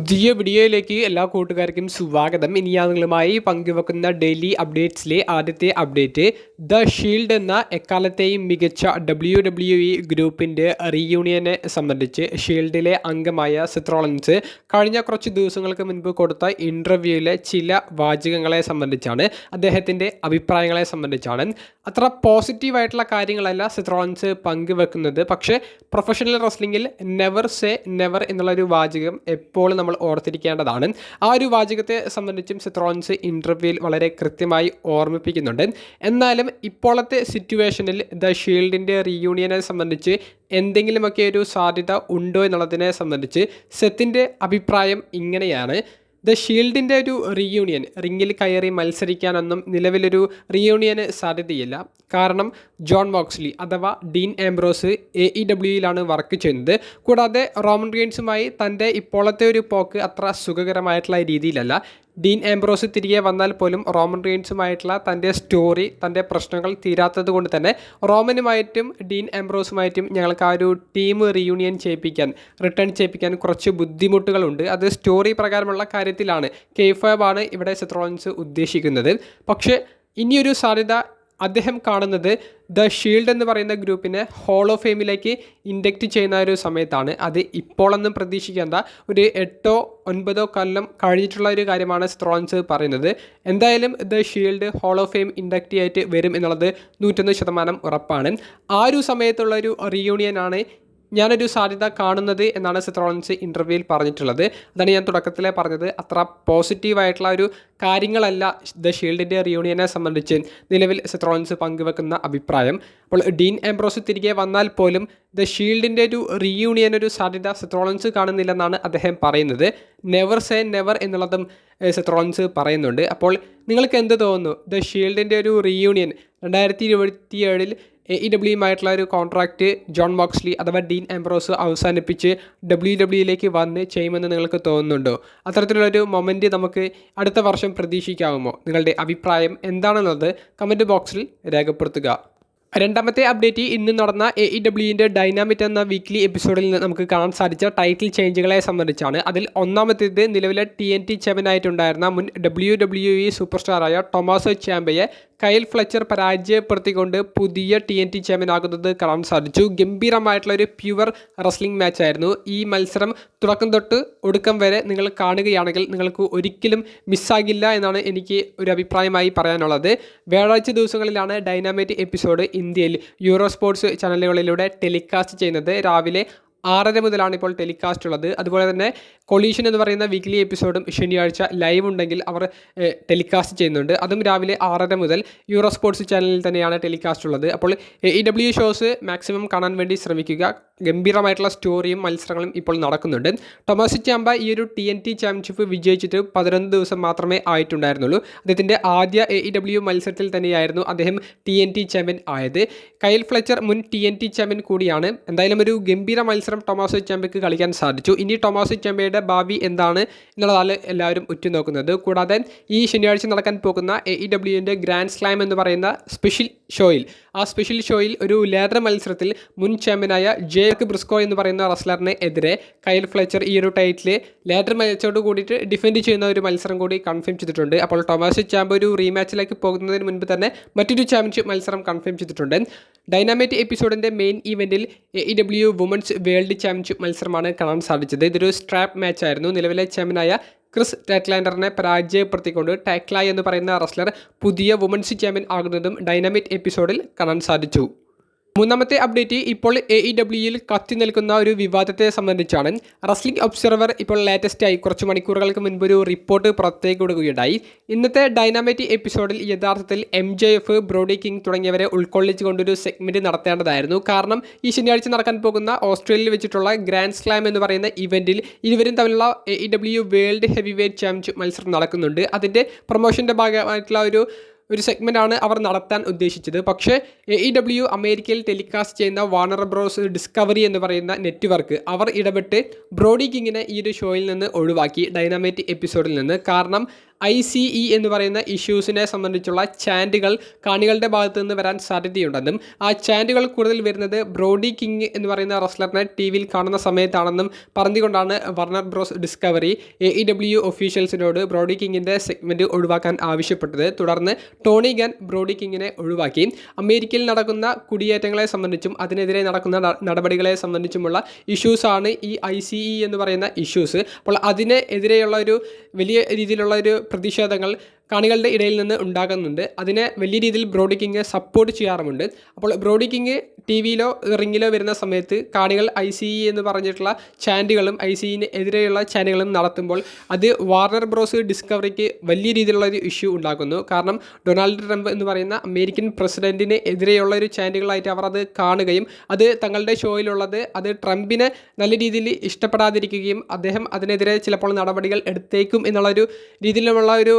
പുതിയ വീഡിയോയിലേക്ക് എല്ലാ കൂട്ടുകാർക്കും സ്വാഗതം. ഇനി ഞാൻ നിങ്ങളുമായി പങ്കുവെക്കുന്ന ഡെയിലി അപ്ഡേറ്റ്സിലെ ആദ്യത്തെ അപ്ഡേറ്റ് ദ ഷീൽഡ് എന്ന എക്കാലത്തെയും മികച്ച WWE ഗ്രൂപ്പിൻ്റെ റീയൂണിയനെ സംബന്ധിച്ച് ഷീൽഡിലെ അംഗമായ സെത്ത് റോളൻസ് കഴിഞ്ഞ കുറച്ച് ദിവസങ്ങൾക്ക് മുൻപ് കൊടുത്ത ഇൻ്റർവ്യൂവിലെ ചില വാചകങ്ങളെ സംബന്ധിച്ചാണ്, അദ്ദേഹത്തിൻ്റെ അഭിപ്രായങ്ങളെ സംബന്ധിച്ചാണ്. അത്ര പോസിറ്റീവായിട്ടുള്ള കാര്യങ്ങളല്ല സെത്ത് റോളൻസ് പങ്കുവെക്കുന്നത്. പക്ഷേ പ്രൊഫഷണൽ റെസ്ലിംഗിൽ നെവർ സേ നെവർ എന്നുള്ളൊരു വാചകം എപ്പോഴും നമ്മൾ ഓർത്തിരിക്കേണ്ടതാണ്. ആ ഒരു വാചകത്തെ സംബന്ധിച്ചും സെത്ത് റോളൻസ് ഇൻ്റർവ്യൂവിൽ വളരെ കൃത്യമായി ഓർമ്മിപ്പിക്കുന്നുണ്ട്. എന്നാലും ഇപ്പോഴത്തെ സിറ്റുവേഷനിൽ ദ ഷീൽഡിൻ്റെ റീയൂണിയനെ സംബന്ധിച്ച് എന്തെങ്കിലുമൊക്കെ ഒരു സാധ്യത ഉണ്ടോ എന്നുള്ളതിനെ സംബന്ധിച്ച് സെത്തിൻ്റെ അഭിപ്രായം ഇങ്ങനെയാണ്. ദ ഷീൽഡിൻ്റെ ഒരു റീയൂണിയൻ, റിങ്ങിൽ കയറി മത്സരിക്കാനൊന്നും നിലവിലൊരു റീയൂണിയന് സാധ്യതയില്ല. കാരണം ജോൺ മോക്സ്ലി അഥവാ ഡീൻ ആംബ്രോസ് AEWയിലാണ് വർക്ക് ചെയ്യുന്നത്. കൂടാതെ റോമൻ റീൻസുമായി തൻ്റെ ഇപ്പോഴത്തെ ഒരു പോക്ക് അത്ര സുഖകരമായിട്ടുള്ള രീതിയിലല്ല. ഡീൻ ആംബ്രോസ് തിരികെ വന്നാൽ പോലും റോമൻ റീൻസുമായിട്ടുള്ള തൻ്റെ സ്റ്റോറി, തൻ്റെ പ്രശ്നങ്ങൾ തീരാത്തത് കൊണ്ട് തന്നെ റോമനുമായിട്ടും ഡീൻ ആംബ്രോസുമായിട്ടും ഞങ്ങൾക്ക് ആ ഒരു ടീം റീയൂണിയൻ റിട്ടേൺ ചെയ്യിപ്പിക്കാൻ കുറച്ച് ബുദ്ധിമുട്ടുകളുണ്ട്. അത് സ്റ്റോറി പ്രകാരമുള്ള കാര്യത്തിലാണ്. K5 ഇവിടെ സെത്ത് റോളൻസ് ഉദ്ദേശിക്കുന്നത്. പക്ഷേ ഇനിയൊരു സാധ്യത അദ്ദേഹം കാണുന്നത് ദ ഷീൽഡ് എന്ന് പറയുന്ന ഗ്രൂപ്പിനെ ഹോൾ ഓഫ് ഫെയിമിലേക്ക് ഇൻഡക്റ്റ് ചെയ്യുന്ന ഒരു സമയത്താണ്. അത് ഇപ്പോഴൊന്നും പ്രതീക്ഷിക്കേണ്ട, ഒരു 8-9 കൊല്ലം കഴിഞ്ഞിട്ടുള്ള ഒരു കാര്യമാണ് സെത്ത് റോളൻസ് പറയുന്നത്. എന്തായാലും the shield hall of fame induct ആയിട്ട് വരും എന്നുള്ളത് 101% ഉറപ്പാണ്. ആ ഒരു സമയത്തുള്ള ഒരു റീയൂണിയനാണ് ഞാനൊരു സാധ്യത കാണുന്നത് എന്നാണ് സെത്ത് റോളൻസ് ഇൻ്റർവ്യൂവിൽ പറഞ്ഞിട്ടുള്ളത്. അതാണ് ഞാൻ തുടക്കത്തിലേ പറഞ്ഞത്. അത്ര പോസിറ്റീവായിട്ടുള്ള ഒരു കാര്യങ്ങളല്ല ദ ഷീൽഡിൻ്റെ റീയൂണിയനെ സംബന്ധിച്ച് നിലവിൽ സെത്ത് റോളൻസ് പങ്കുവെക്കുന്ന അഭിപ്രായം. അപ്പോൾ ഡീൻ ആംബ്രോസ് തിരികെ വന്നാൽ പോലും ദ ഷീൽഡിൻ്റെ ഒരു റീയൂണിയൻ ഒരു സാധ്യത സെത്ത് റോളൻസ് കാണുന്നില്ലെന്നാണ് അദ്ദേഹം പറയുന്നത്. നെവർ സേ നെവർ എന്നുള്ളതും സെത്ത് റോളൻസ് പറയുന്നുണ്ട്. അപ്പോൾ നിങ്ങൾക്ക് എന്ത് തോന്നുന്നു? ദ ഷീൽഡിൻ്റെ ഒരു റീയൂണിയൻ 2027 AEWയുമായിട്ടുള്ള ഒരു കോൺട്രാക്റ്റ് ജോൺ മോക്സ്ലി അഥവാ ഡീൻ ആംബ്രോസ് അവസാനിപ്പിച്ച് WWE വന്ന് ചെയ്യുമെന്ന് നിങ്ങൾക്ക് തോന്നുന്നുണ്ടോ? അത്തരത്തിലുള്ളൊരു മൊമെൻറ്റ് നമുക്ക് അടുത്ത വർഷം പ്രതീക്ഷിക്കാവുമോ? നിങ്ങളുടെ അഭിപ്രായം എന്താണെന്നുള്ളത് കമൻറ്റ് ബോക്സിൽ രേഖപ്പെടുത്തുക. രണ്ടാമത്തെ അപ്ഡേറ്റ് ഇന്ന് നടന്ന AEWൻ്റെ ഡൈനാമിറ്റ് എന്ന വീക്ക്ലി എപ്പിസോഡിൽ നിന്ന് നമുക്ക് കാണാൻ സാധിച്ച ടൈറ്റിൽ ചേഞ്ചുകളെ സംബന്ധിച്ചാണ്. അതിൽ ഒന്നാമത്തേത് നിലവിലെ TNT ചാമ്പ്യനായിട്ടുണ്ടായിരുന്ന മുൻ WWE സൂപ്പർ സ്റ്റാറായ ടൊമാസോ ചാമ്പയെ കൈൽ ഫ്ലെച്ചർ പരാജയപ്പെടുത്തിക്കൊണ്ട് പുതിയ TNT ചാമ്പ്യനാകുന്നത് കാണാൻ സാധിച്ചു. ഗംഭീരമായിട്ടുള്ള ഒരു പ്യുവർ റെസ്ലിംഗ് മാച്ചായിരുന്നു. ഈ മത്സരം തുടക്കം തൊട്ട് ഒടുക്കം വരെ നിങ്ങൾ കാണുകയാണെങ്കിൽ നിങ്ങൾക്ക് ഒരിക്കലും മിസ്സാകില്ല എന്നാണ് എനിക്ക് ഒരു അഭിപ്രായമായി പറയാനുള്ളത്. വ്യാഴാഴ്ച ദിവസങ്ങളിലാണ് ഡൈനാമൈറ്റ് എപ്പിസോഡ് ഇന്ത്യയിൽ യൂറോ സ്പോർട്സ് ചാനലുകളിലൂടെ ടെലികാസ്റ്റ് ചെയ്യുന്നത്. രാവിലെ 6:30 മുതലാണ് ഇപ്പോൾ ടെലികാസ്റ്റ് ഉള്ളത്. അതുപോലെ തന്നെ കൊളീഷൻ എന്ന് പറയുന്ന വീക്ക്ലി എപ്പിസോഡും ശനിയാഴ്ച ലൈവ് ഉണ്ടെങ്കിൽ അവർ ടെലികാസ്റ്റ് ചെയ്യുന്നുണ്ട്. അതും രാവിലെ 6:30 മുതൽ യൂറോ സ്പോർട്സ് ചാനലിൽ തന്നെയാണ് ടെലികാസ്റ്റ് ഉള്ളത്. അപ്പോൾ AEW ഷോസ് മാക്സിമം കാണാൻ വേണ്ടി ശ്രമിക്കുക. ഗംഭീരമായിട്ടുള്ള സ്റ്റോറിയും മത്സരങ്ങളും ഇപ്പോൾ നടക്കുന്നുണ്ട്. ടൊമാസോ ചാമ്പ ഈ ഒരു TNT ചാമ്പ്യൻഷിപ്പ് വിജയിച്ചിട്ട് 11 ദിവസം മാത്രമേ ആയിട്ടുണ്ടായിരുന്നുള്ളൂ. അദ്ദേഹത്തിൻ്റെ ആദ്യ AEW മത്സരത്തിൽ തന്നെയായിരുന്നു അദ്ദേഹം TNT ചാമ്പ്യൻ ആയത്. കൈൽ ഫ്ലെച്ചർ മുൻ TNT ചാമ്പ്യൻ കൂടിയാണ്. എന്തായാലും ഒരു ഗംഭീര മത്സരം ടൊമാസോ ചാമ്പയ്ക്ക് കളിക്കാൻ സാധിച്ചു. ഇനി ടൊമാസോ ചാമ്പയുടെ ഭാവി എന്താണ് എന്നുള്ളതാണ് എല്ലാവരും ഉറ്റുനോക്കുന്നത്. കൂടാതെ ഈ ശനിയാഴ്ച നടക്കാൻ പോകുന്ന AEWൻ്റെ ഗ്രാൻഡ് സ്ലാം എന്ന് പറയുന്ന സ്പെഷ്യൽ ഷോയിൽ ഒരു ലേദർ മത്സരത്തിൽ മുൻ ചാമ്പ്യനായ ജേക്ക് ബ്രിസ്കോ എന്ന് പറയുന്ന റെസ്ലറിന് എതിരെ കൈൽ ഫ്ലെച്ചർ ഈ ഒരു ടൈറ്റിൽ ലേദർ മത്സരത്തോട് കൂടിയിട്ട് ഡിഫെൻഡ് ചെയ്യുന്ന ഒരു മത്സരം കൂടി കൺഫേം ചെയ്തിട്ടുണ്ട്. അപ്പോൾ ടൊമാസോ ചാമ്പ ഒരു റീമാച്ചിലേക്ക് പോകുന്നതിന് മുൻപ് തന്നെ മറ്റൊരു ചാമ്പ്യൻഷിപ്പ് മത്സരം കൺഫേം ചെയ്തിട്ടുണ്ട്. ഡൈനാമൈറ്റ് എപ്പിസോഡിൻ്റെ മെയിൻ ഇവൻറ്റിൽ AEW വുമൻസ് വേൾഡ് ചാമ്പ്യൻഷിപ്പ് മത്സരമാണ് കാണാൻ സാധിച്ചത്. ഇതൊരു സ്ട്രാപ്പ് മാച്ചായിരുന്നു. നിലവിലെ ചാമ്പ്യനായ ക്രിസ് ടാക്ലാൻഡറിനെ പരാജയപ്പെടുത്തിക്കൊണ്ട് ടാക്ലായ് എന്ന് പറയുന്ന റെസ്ലർ പുതിയ വുമൻസ് ചാമ്പ്യൻ ആകുന്നതും ഡൈനാമൈറ്റ് എപ്പിസോഡിൽ കാണാൻ സാധിച്ചു. മൂന്നാമത്തെ അപ്ഡേറ്റ് ഇപ്പോൾ AEWയിൽ കത്തി നിൽക്കുന്ന ഒരു വിവാദത്തെ സംബന്ധിച്ചാണ്. റെസ്ലിംഗ് ഒബ്സർവർ ഇപ്പോൾ ലേറ്റസ്റ്റായി കുറച്ച് മണിക്കൂറുകൾക്ക് മുൻപ് ഒരു റിപ്പോർട്ട് പുറത്തേക്ക് വിടുകയുണ്ടായി. ഇന്നത്തെ ഡൈനാമൈറ്റ് എപ്പിസോഡിൽ യഥാർത്ഥത്തിൽ MJF, ബ്രോഡി കിങ് തുടങ്ങിയവരെ ഉൾക്കൊള്ളിച്ചുകൊണ്ടൊരു സെഗ്മെൻറ്റ് നടത്തേണ്ടതായിരുന്നു. കാരണം ഈ ശനിയാഴ്ച നടക്കാൻ പോകുന്ന ഓസ്ട്രേലിയയിൽ വെച്ചിട്ടുള്ള ഗ്രാൻഡ് സ്ലാം എന്ന് പറയുന്ന ഇവൻറ്റിൽ ഇരുവരും തമ്മിലുള്ള AEW world heavyweight championship മത്സരം നടക്കുന്നുണ്ട്. അതിൻ്റെ പ്രൊമോഷൻ്റെ ഭാഗമായിട്ടുള്ള ഒരു ഒരു സെഗ്മെൻ്റാണ് അവർ നടത്താൻ ഉദ്ദേശിച്ചത്. പക്ഷേ AEW അമേരിക്കയിൽ ടെലികാസ്റ്റ് ചെയ്യുന്ന വാർണർ ബ്രോസ് ഡിസ്കവറി എന്ന് പറയുന്ന നെറ്റ്വർക്ക് അവർ ഇടപെട്ട് ബ്രോഡി കിങ്ങിനെ ഈ ഒരു ഷോയിൽ നിന്ന് ഒഴിവാക്കി, ഡൈനാമൈറ്റ് എപ്പിസോഡിൽ നിന്ന്. കാരണം ICE എന്ന് പറയുന്ന ഇഷ്യൂസിനെ സംബന്ധിച്ചുള്ള ചാൻറ്റുകൾ കാണികളുടെ ഭാഗത്തു നിന്ന് വരാൻ സാധ്യതയുണ്ടെന്നും ആ ചാൻറ്റുകൾ കൂടുതൽ വരുന്നത് ബ്രോഡി കിങ് എന്ന് പറയുന്ന റെസ്ലറിനെ TV യിൽ കാണുന്ന സമയത്താണെന്നും പറഞ്ഞുകൊണ്ടാണ് വാർണർ ബ്രോസ് ഡിസ്കവറി AEW ഒഫീഷ്യൽസിനോട് ബ്രോഡി കിങ്ങിൻ്റെ സെഗ്മെൻറ്റ് ഒഴിവാക്കാൻ ആവശ്യപ്പെട്ടത്. തുടർന്ന് ടോണി ഗൻ ബ്രോഡി കിങ്ങിനെ ഒഴിവാക്കി. അമേരിക്കയിൽ നടക്കുന്ന കുടിയേറ്റങ്ങളെ സംബന്ധിച്ചും അതിനെതിരെ നടക്കുന്ന നടപടികളെ സംബന്ധിച്ചുമുള്ള ഇഷ്യൂസാണ് ഈ ICE എന്ന് പറയുന്ന ഇഷ്യൂസ്. അപ്പോൾ അതിനെതിരെയുള്ള ഒരു വലിയ രീതിയിലുള്ള ഒരു പ്രതിഷേധങ്ങൾ കാണികളുടെ ഇടയിൽ നിന്ന് ഉണ്ടാകുന്നുണ്ട്. അതിനെ വലിയ രീതിയിൽ ബ്രോഡി കിങ് സപ്പോർട്ട് ചെയ്യാറുമുണ്ട്. അപ്പോൾ ബ്രോഡി കിങ് TV യിലോ റിങ്ങിലോ വരുന്ന സമയത്ത് കാണികൾ ICE എന്ന് പറഞ്ഞിട്ടുള്ള ചാൻറ്റുകളും ICEന് എതിരെയുള്ള ചാൻറ്റുകളും നടത്തുമ്പോൾ അത് വാർണർ ബ്രോസ് ഡിസ്കവറിക്ക് വലിയ രീതിയിലുള്ള ഒരു ഇഷ്യൂ ഉണ്ടാക്കുന്നു. കാരണം ഡൊണാൾഡ് ട്രംപ് എന്ന് പറയുന്ന അമേരിക്കൻ പ്രസിഡന്റിന് എതിരെയുള്ള ഒരു ചാൻറ്റുകളായിട്ട് അവർ അത് കാണുകയും അത് തങ്ങളുടെ ഷോയിലുള്ളത് അത് ട്രംപിനെ നല്ല രീതിയിൽ ഇഷ്ടപ്പെടാതിരിക്കുകയും അദ്ദേഹം അതിനെതിരെ ചിലപ്പോൾ നടപടികൾ എടുത്തേക്കും എന്നുള്ളൊരു രീതിയിലുള്ള ഒരു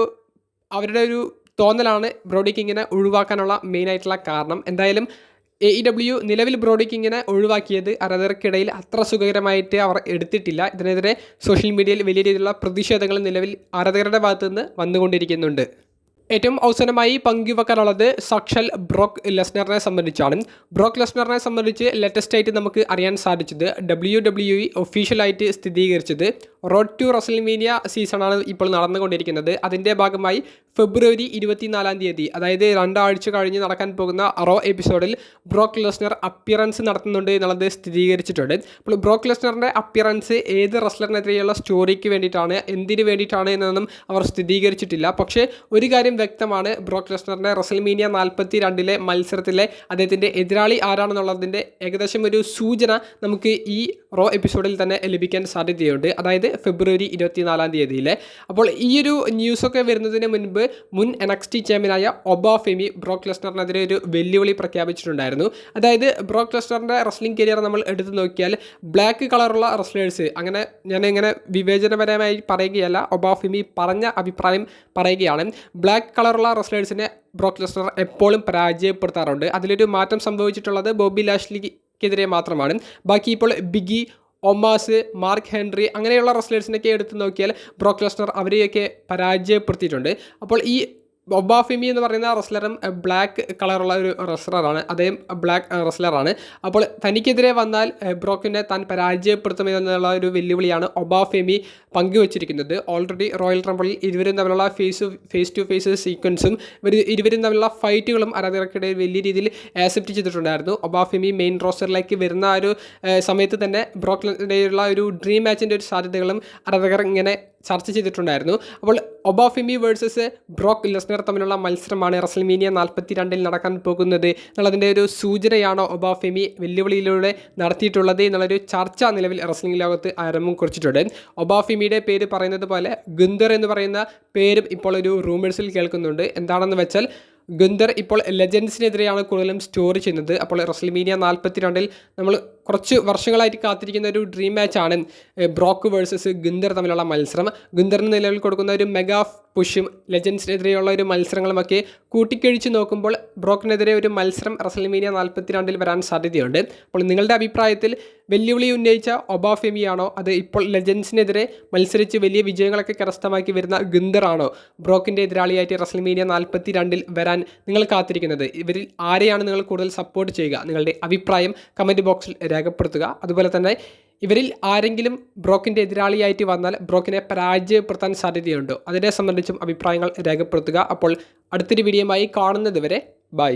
അവരുടെ ഒരു തോന്നലാണ് ബ്രോഡി കിങ്ങിനെ ഒഴിവാക്കാനുള്ള മെയിനായിട്ടുള്ള കാരണം. എന്തായാലും AEW നിലവിൽ ബ്രോഡി കിങ്ങിനെ ഒഴിവാക്കിയത് ആരാധകർക്കിടയിൽ അത്ര സുഖകരമായിട്ട് അവർ എടുത്തിട്ടില്ല. ഇതിനെതിരെ സോഷ്യൽ മീഡിയയിൽ വലിയ രീതിയിലുള്ള പ്രതിഷേധങ്ങൾ നിലവിൽ ആരാധകരുടെ ഭാഗത്തു നിന്ന് വന്നുകൊണ്ടിരിക്കുന്നുണ്ട്. ഏറ്റവും അവസാനമായി പങ്കുവെക്കാനുള്ളത് സാക്ഷാൽ ബ്രോക്ക് ലെസ്നറിനെ സംബന്ധിച്ചാണ്. ബ്രോക്ക് ലെസ്നറിനെ സംബന്ധിച്ച് ലേറ്റസ്റ്റ് ആയിട്ട് നമുക്ക് അറിയാൻ സാധിച്ചത് WWE ഒഫീഷ്യലായിട്ട് സ്ഥിരീകരിച്ചത് റോഡ് ടു റസൽമേനിയ സീസണാണ് ഇപ്പോൾ നടന്നുകൊണ്ടിരിക്കുന്നത്. അതിൻ്റെ ഭാഗമായി ഫെബ്രുവരി 24 അതായത് 2 ആഴ്ച കഴിഞ്ഞ് നടക്കാൻ പോകുന്ന റോ എപ്പിസോഡിൽ ബ്രോക്ക് ലെസ്നർ അപ്പിയറൻസ് നടത്തുന്നുണ്ട് എന്നുള്ളത് സ്ഥിരീകരിച്ചിട്ടുണ്ട്. അപ്പോൾ ബ്രോക്ക് ലെസ്നറിൻ്റെ അപ്പിയറൻസ് ഏത് റെസ്ലറിനെതിരെയുള്ള സ്റ്റോറിക്ക് വേണ്ടിയിട്ടാണ്, എന്തിനു വേണ്ടിയിട്ടാണ് എന്നൊന്നും അവർ സ്ഥിരീകരിച്ചിട്ടില്ല. പക്ഷേ ഒരു കാര്യം വ്യക്തമാണ്, ബ്രോക്ക് ലെസ്നറിൻ്റെ റസൽമേനിയ 42 മത്സരത്തിലെ അദ്ദേഹത്തിൻ്റെ എതിരാളി ആരാണെന്നുള്ളതിൻ്റെ ഏകദേശം ഒരു സൂചന നമുക്ക് ഈ റോ എപ്പിസോഡിൽ തന്നെ ലഭിക്കാൻ സാധ്യതയുണ്ട്. അതായത് ഫെബ്രുവരി 24 അപ്പോൾ ഈ ഒരു ന്യൂസൊക്കെ വരുന്നതിന് മുൻപ് മുൻ NXT ചാമ്പ്യനായ ഒബാഫെമി ബ്രോക്ക് ലെസ്നറിനെതിരെ ഒരു വെല്ലുവിളി പ്രഖ്യാപിച്ചിട്ടുണ്ടായിരുന്നു. അതായത് ബ്രോക്ക് ലെസ്നറിൻ്റെ റെസ്ലിംഗ് കരിയർ നമ്മൾ എടുത്തു നോക്കിയാൽ ബ്ലാക്ക് കളറുള്ള റെസ്ലേഴ്സ്, അങ്ങനെ ഞാനിങ്ങനെ വിവേചനപരമായി പറയുകയല്ല, ഒബാഫെമി പറഞ്ഞ അഭിപ്രായം പറയുകയാണ്. ബ്ലാക്ക് കളറുള്ള റെസ്ലേഴ്സിനെ ബ്രോക്ക് ലെസ്നർ എപ്പോഴും പരാജയപ്പെടുത്താറുണ്ട്. അതിലൊരു മാറ്റം സംഭവിച്ചിട്ടുള്ളത് ബോബി ലാഷ്ലിക്കെതിരെ മാത്രമാണ്. ബാക്കി ഇപ്പോൾ ബിഗി, ഒമാസ്, മാർക്ക് ഹെൻറി അങ്ങനെയുള്ള റെസ്ലേഴ്സിനൊക്കെ എടുത്ത് നോക്കിയാൽ ബ്രോക്ക് ലെസ്നർ അവരെയൊക്കെ പരാജയപ്പെടുത്തിയിട്ടുണ്ട്. അപ്പോൾ ഈ ഒബാഫെമി എന്ന് പറയുന്ന റെസ്ലറും ബ്ലാക്ക് കളറുള്ള ഒരു റെസ്ലറാണ്, അദ്ദേഹം ബ്ലാക്ക് റെസ്ലറാണ്. അപ്പോൾ തനിക്കെതിരെ വന്നാൽ ബ്രോക്കിനെ താൻ പരാജയപ്പെടുത്തുമെന്നുള്ള ഒരു വെല്ലുവിളിയാണ് ഒബാഫെമി പങ്കുവച്ചിരിക്കുന്നത്. ഓൾറെഡി റോയൽ റംബിളിൽ ഇരുവരും തമ്മിലുള്ള ഫേസ് ടു ഫേസ് സീക്വൻസും ഇരുവരും തമ്മിലുള്ള ഫൈറ്റുകളും ആരാധകർക്കിടയിൽ വലിയ രീതിയിൽ ആക്സെപ്റ്റ് ചെയ്തിട്ടുണ്ടായിരുന്നു. ഒബാഫെമി മെയിൻ റോസ്റ്ററിലേക്ക് വരുന്ന ഒരു സമയത്ത് തന്നെ ബ്രോക്കിനുള്ള ഒരു ഡ്രീം മാച്ചിൻ്റെ ഒരു സാധ്യതകളും ആരാധകർ ഇങ്ങനെ ചർച്ച ചെയ്തിട്ടുണ്ടായിരുന്നു. അപ്പോൾ ഒബാഫെമി വേഴ്സസ് ബ്രോക്ക് ലെസ്നർ തമ്മിലുള്ള മത്സരമാണ് റസൽമേനിയ 42 നടക്കാൻ പോകുന്നത് എന്നുള്ളതിൻ്റെ ഒരു സൂചനയാണോ ഒബാഫെമി വെല്ലുവിളിയിലൂടെ നടത്തിയിട്ടുള്ളത് എന്നുള്ളൊരു ചർച്ച നിലവിൽ റെസ്ലിംഗ് ലോകത്ത് ആരംഭം കുറിച്ചിട്ടുണ്ട്. ഒബാഫെമിയുടെ പേര് പറയുന്നത് പോലെ ഗുന്തർ എന്ന് പറയുന്ന പേരും ഇപ്പോൾ ഒരു റൂമേഴ്സിൽ കേൾക്കുന്നുണ്ട്. എന്താണെന്ന് വെച്ചാൽ ഗുന്തർ ഇപ്പോൾ ലെജൻഡ്സിനെതിരെയാണ് കൂടുതലും സ്റ്റോറി ചെയ്യുന്നത്. അപ്പോൾ റസൽമേനിയ 42 നമ്മൾ കുറച്ച് വർഷങ്ങളായിട്ട് കാത്തിരിക്കുന്ന ഒരു ഡ്രീം മാച്ചാണ് ബ്രോക്ക് വേഴ്സസ് ഗുന്തർ തമ്മിലുള്ള മത്സരം. ഗുന്തറിന് നിലവിൽ കൊടുക്കുന്ന ഒരു മെഗാ പുഷും ലെജൻഡ്സിനെതിരെയുള്ള ഒരു മത്സരങ്ങളുമൊക്കെ കൂട്ടിക്കഴിച്ച് നോക്കുമ്പോൾ ബ്രോക്കിനെതിരെ ഒരു മത്സരം റസൽമേനിയ 42 വരാൻ സാധ്യതയുണ്ട്. അപ്പോൾ നിങ്ങളുടെ അഭിപ്രായത്തിൽ വെല്ലുവിളി ഉന്നയിച്ച ഒബാഫെമിയാണോ, അത് ഇപ്പോൾ ലെജൻഡ്സിനെതിരെ മത്സരിച്ച് വലിയ വിജയങ്ങളൊക്കെ കരസ്ഥമാക്കി വരുന്ന ഗുന്തറാണോ ബ്രോക്കിൻ്റെ എതിരാളിയായിട്ട് റസൽമേനിയ 42 വരാൻ നിങ്ങൾ കാത്തിരിക്കുന്നത്? ഇവരിൽ ആരെയാണ് നിങ്ങൾ കൂടുതൽ സപ്പോർട്ട് ചെയ്യുക? നിങ്ങളുടെ അഭിപ്രായം കമൻറ്റ് ബോക്സിൽ രേഖപ്പെടുത്തുക. അതുപോലെ തന്നെ ഇവരിൽ ആരെങ്കിലും ബ്രോക്കിൻ്റെ എതിരാളിയായിട്ട് വന്നാൽ ബ്രോക്കിനെ പരാജയപ്പെടുത്താൻ സാധ്യതയുണ്ടോ? അതിനെ സംബന്ധിച്ചും അഭിപ്രായങ്ങൾ രേഖപ്പെടുത്തുക. അപ്പോൾ അടുത്തൊരു വീഡിയോയുമായി കാണുന്നത് വരെ ബൈ.